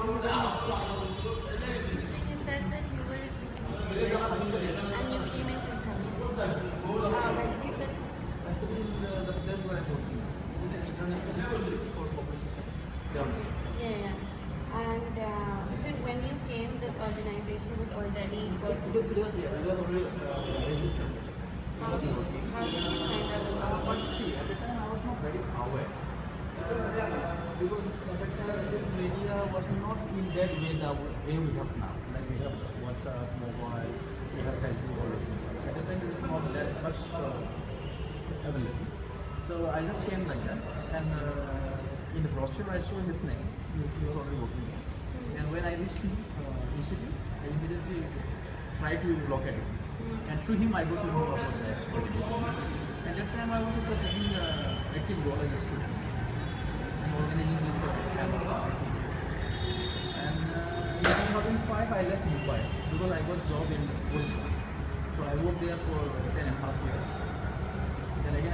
You said that you were receiving and you came in 2000. When did you study? I studied in the place where I'm working. It is an international institute for corporate system. Yeah, yeah. And so when you came, this organization was already It working. was already registered. It was working. How did you find out about But see, at the time I was not very aware. Because at the time this media was not in that way the way we have now. Like we have WhatsApp, mobile, we have Facebook, all those things. At the time it was not that much available. So I just came like that, and in the brochure I saw his name. He was already working there. And when I reached the institute, I immediately tried to locate him. And through him I got to know about that. At that time I was also taking active role as a student and organizing this kind of activity. And in 2005 I left Mumbai because I got job in Boro. So I worked there for 10.5 years. Then again